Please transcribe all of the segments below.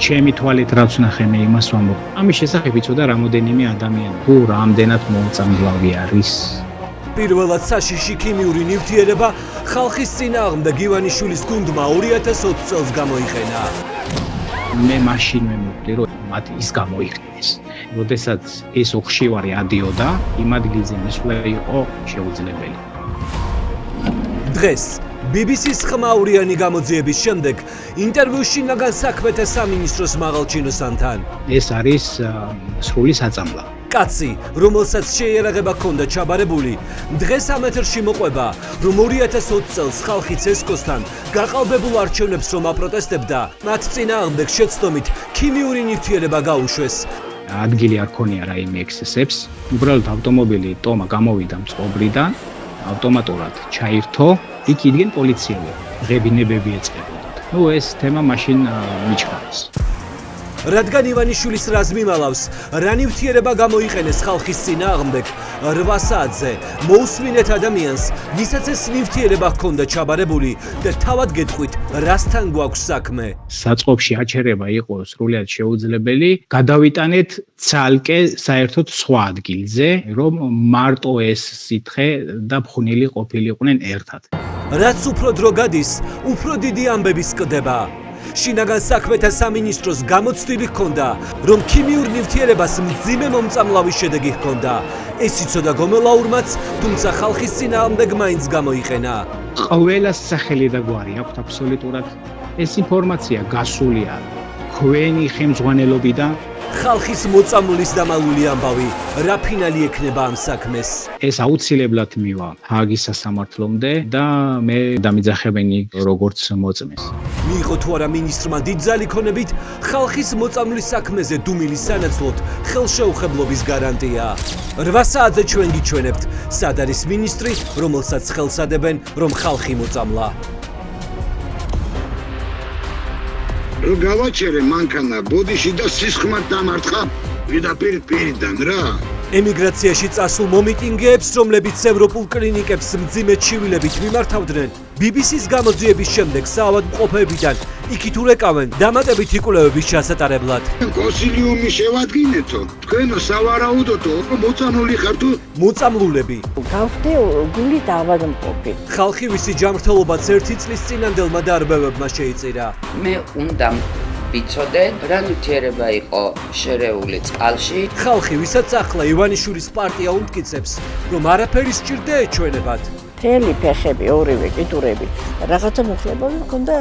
ჩემი თვალით რაც ვნახე მე იმას ვამბობ. ამის შესახებ იცოდა რამოდენიმე ადამიანი, თუ რამდენად მოუწამლავი არის. პირველად საშიში ქიმიური ნივთიერება ხალხის წინააღმდეგ ივანიშვილის გუნდმა 2020 წელს გამოიყენა. მე მაშინვე მოვიდა რომ მათ ის გამოიყენეს. როდესაც ეს ოხშივარი ადიოდა, იმ ადგილზე მისვლა იყო შეუძლებელი. დღეს BBC-ს ხმაურიანი გამოძიების შემდეგ ინტერვიუში ნაგან საქმეთა სამინისტროს მაღალჩინოსანთან. ეს არის სრული საწამლა. კაცი, რომელსაც შეიარაღება ჰქონდა ჩაბარებული, დღეს ამ ეთერში მოყვება, რომ 2020 წელს ხალხი ცესკოსთან გაყალბებულ არჩევნებს რომ აპროტესტებდა, მათ წინააღმდეგ შეცდომით ქიმიური ნივთიერება გაუშვეს. ადგილი არ ქონია რაიმე ექსცესებს, უბრალოდ ავტომობილი ტომა გამოვიდა მწყობრიდან, ავტომატურად ჩაირთო, იქ იდგენ პოლიციელი, ღებინებები ეწყებოდათ. ეს თემა მაშინ მიჩხარეს. რადგან ივანიშვილის რაზმი მალავს, რა ნივთიერება გამოიყენეს ხალხის წინააღმდეგ 8 საათზე, მოусმინეთ ადამიანს, ვისაც ეს ნივთიერება ჰქონდა ჩაბარებული და თავად გეტყვით, რასთან გვაქვს საქმე. საწყობში აჩერება იყო სრულიად შეუძლებელი, გადავიტანეთ ცალკე საერთოდ სხვა ადგილზე, რომ მარტო ეს სითხე და ფხვნილი ყოფილიყვნენ ერთად. რაც უფრო დრო გადის, უფრო დიდი ამბების კდება. შინაგან საქმეთა სამინისტროს გამოცდილი ჰქონდა, რომ ქიმიურ ნივთიერებას მძიმე მომწამლავი შედეგი ჰქონდა. ეს იცოდა გომელაურმაც, თუმცა ხალხის წინააღმდეგ მაინც გამოიყენა. ყველას სახელი და გვარი აქვთ აბსოლუტურად. ეს ინფორმაცია გასულია ქვენი ხელმძღვანელობიდან. ხალხის მოწამვლის დამალული ამბავი, რა ფინალი ექნება ამ საქმეს? ეს აუცილებლად მივა ჰააგის სასამართლომდე და მე დამიძახებენი როგორც მოწმეს. მიიღო თუ არა მინისტრმა დიდძალი ქონებით ხალხის მოწამვლის საქმეზე დუმილის სანაცვლოდ ხელშეუხებლობის გარანტია. 8 საათზე ჩვენ გიჩვენებთ, სად არის მინისტრი, რომელსაც ხელს ადებენ, რომ ხალხი მოწამლა. რომ გავაჩერე მანქანა ბოდიში და სისხლად დამარტყა პირდაპირიდან რა. ემიგრაციაში წასულ მომიტინგეებს, რომლებიც ევროპულ კლინიკებს მძიმე ჩივილებით მიმართავდნენ, BBC-ს გამოძიების შემდეგ საავადმყოფოებიდან იქით ურეკავენ დამატებით იკვლევების ჩასატარებლად. კონსილიუმი შევადგინეთო, თქვენო სავარაუდოთო, მოწამლული ხარ თუ მოწამლულები. გავხდი გულით ავადმყოფი. ხალხი ვისი ჯანმრთელობაც 1 წლის წინანდელმა დარბევებმა შეიწირა. მე უნდა ვიცოდე, რა ნივთიერება იყო შერეული წყალში. ხალხი, ვისაც ახლა ივანიშვილის პარტია უმტკიცებს, რომ არაფერი სჭირდა ეჩვენებათ. მთელი ფეხები, ორივე კიდურები, რაღაცა მოხლებები მქონდა,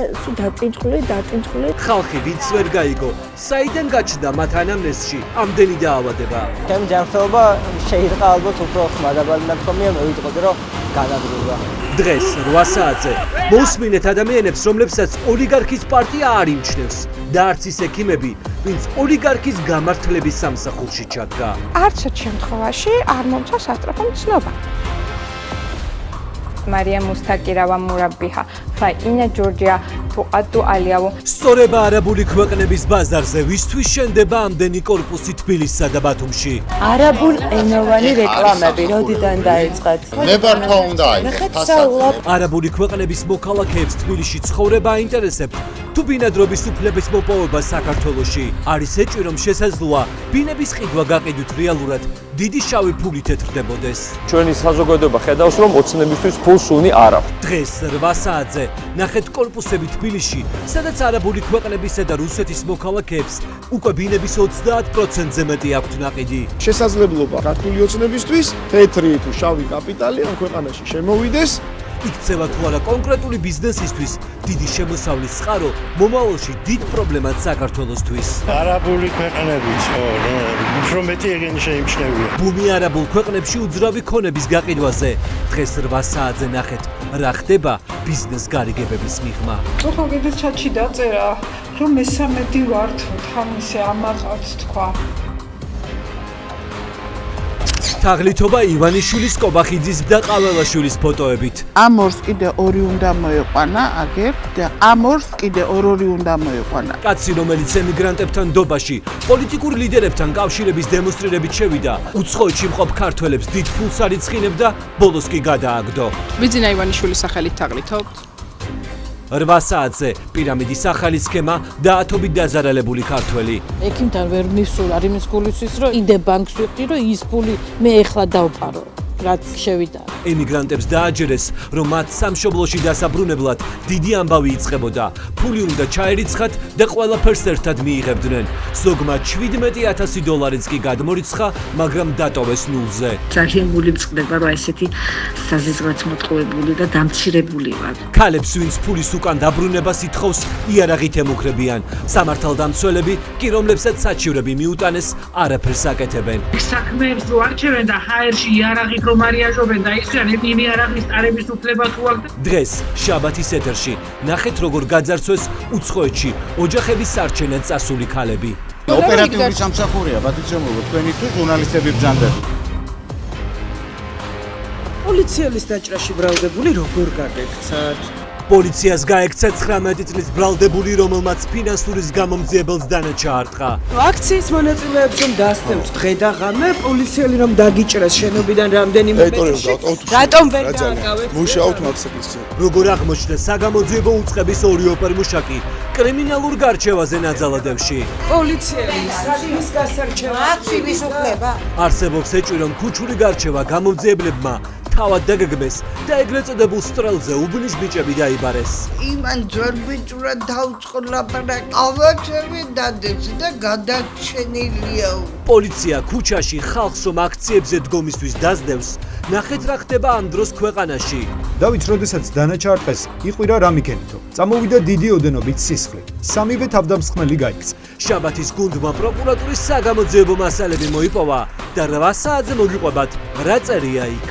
დაწინწული. ხალხი ვინც ვერ გაიგო, საიდან გაჩნდა მათ ანამნეზში ამდენი დაავადება. ჩემი ჯანმრთელობა შეირყა ალბათ უფრო ხმადაბალი ნათქვამია, მე ვიტყოდი, რომ განადგურდა. დღეს 8 საათზე მოусმინეთ ადამიანებს, რომლებსაც ოლიგარქის პარტია არ იმჩნევს და არც ის ექიმები, ვინც ოლიგარქის გამართლების სამსახურში ჩადგა. არც ერთ შემთხვევაში არ მომცა სასწრაფო მცნობა. Maria Mustakirava Murabiha, Faina Georgia, Tuatu Aliavo. სწორება არაბული ქვეყნების ბაზარზე ვისთვის შენდება ამდენი კორპუსი თბილისსა და ბათუმში. არაბულ ენოვანი რეკლამები როდიდან დაიწყათ? ნებართვა უნდა აიღოს. არაბული ქვეყნების მოქალაქეებს თბილისში ცხოვრება აინტერესებთ. თუ ბინადრობის უფლების მოპოვება საქართველოში არის ეჭვი, რომ შესაძლოა ბინების ყიდვა გაყიდვით რეალურად დიდი შავი ფულით ეთრდებოდეს. ჩვენი საზოგადოება ხედავს, რომ ოცნებისთვის ფულს უნი არ აქვს. დღეს 8 საათზე ნახეთ კორპუსები თბილისში, სადაც არაბული ქვეყნებისა და რუსეთის მოქალაქეებს უკვე ბინების 30%-ზე მეტი აქვთ ნაყიდი. შესაძლებლობა ქართული ოცნებისთვის თეთრი თუ შავი კაპიტალი ამ ქვეყანაში შემოვიდეს. იქცევა თუ არა კონკრეტული ბიზნესისთვის დიდი შემოსავლის წყარო მომავალში დიდ პრობლემად საქართველოსთვის. არაბული ქვეყნები უფრო მეტი ეგენი შეიმჩნევია. ბუმი არაბულ ქვეყნებში უძრავი ქონების გაყიდვაზე. დღეს 8 საათზე ნახეთ, რა ხდება ბიზნეს გარიგებების მიღმა. ხო კიდე ჩატში დაწერა, რომ მე-13 ვართ, თამისე ამაყაც თქვა. თაღლითობა ივანიშვილის, კობახიძის და ყაველაშვილის ფოტოებით. ამ ორს კიდე 2 უნდა მოეყვანა, აგერ და ამ ორს კიდე 2 უნდა მოეყვანა. კაცი, რომელიც ემიგრანტებთან დობაში, პოლიტიკურ ლიდერებთან კავშირების დემონსტრირებით შევიდა, უცხოეთში მყოფ ქართველებს დიდ ფულს არიცხინებდა, ბოლოს კი გადააგდო. ვიძინა ივანიშვილის სახელით თაღლითობთ. 8 საათზე პირამიდის ახალი სქემა და ათობით დაზარალებული ქართველი. ექიმთან ვერ მისულა იმის გულისთვის, რომ იდე ბანკს ვიყდი, რომ ის ფული მე ეხლა დავპარო. რაც შევიდა. ემიგრანტებს დააჯერეს, რომ მათ სამშობლოში დასაბრუნებლად დიდი ამბავი იწყებოდა. ფული უნდა ჩაერიცხათ და ყველაფერს ერთად მიიღებდნენ. ზოგმა $17,000 კი გადმორიცხა, მაგრამ დატოვეს ნულზე. ძალიან გულიმწყდება, რომ ესეთი საზღვრაც მოტყუებული და დამცირებული ვარ. ქალებს, ვინც ფულის უკან დაბრუნებას ითხოვს, იარაღით ემუქრებიან. სამართალდამცველები კი, რომლებსაც საჩივრები მიუტანეს, არაფერს აკეთებენ. საქმეებს რო არჩევენ და ჰაერში იარაღით რომ არიაჟობენ და ისინი იმ იარაღის ტარების უფლება თუ აქვს. დღეს შაბათის ეთერში ნახეთ როგორ გაძარცვეს უცხოეთში ოჯახების სარჩენად წასული ქალები. ოპერატიული სამსახურია, ბატონო, თქვენი თუ ჟურნალისტები ბრძანდებით. პოლიციელის დაჭრაში ბრალდებული როგორ გაგექცათ? პოლიციას გაექცა 19 წლის ბრალდებული, რომელმაც ფინანსურის გამომძიებელს დანაჩაარტყა. აქციის მონაწილეებს რომ დასდევთ დღე და ღამე, პოლიციელი რომ დაგიჭრეს შენობიდან რამდენიმე მეტრში. რატომ ვერ დააკავეთ? მუშაობთ მაქსაკისზე. როგორ აღმოჩნდა საგამოძიებო უწყების ორი ოპერმუშაკი კრიმინალურ გარჩევაზე ნაძალადევში. პოლიციელი სადმის გასარჩევა აქტივის უფლება. არსებობს ეჭვი, რომ ქუჩური გარჩევა გამომძიებლებმა თავად დაგეგმეს და ეგრეთ წოდებულ სტრელზე უბნის ბიჭები დაიბარეს. იმან ძვირბიჭურად დაუწყო ავაჩები დადებს და გადარჩენილია. პოლიცია ქუჩაში ხალხს რომ აქციებზე დგომისთვის დასდევს, ნახეთ რა ხდება ამ დროს ქვეყანაში. დავით, როდესაც დანაჩაარტყეს, იყვირა რამიგენითო. წამოვიდა დიდი ოდენობით სისხლი. სამივე თავდამსხმელი გაიქცა. შაბათის გუნდმა პროკურატურის საგამოძიებო მასალები მოიპოვა და 8 საათზე მოგიყვებათ რა წერია იქ.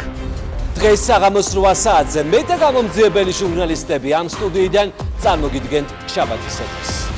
დღეს საღამოს 8 საათზე მე და გამომძიებელი ჟურნალისტები ამ სტუდიიდან წარმოგიდგენთ შაბათის ეთერს.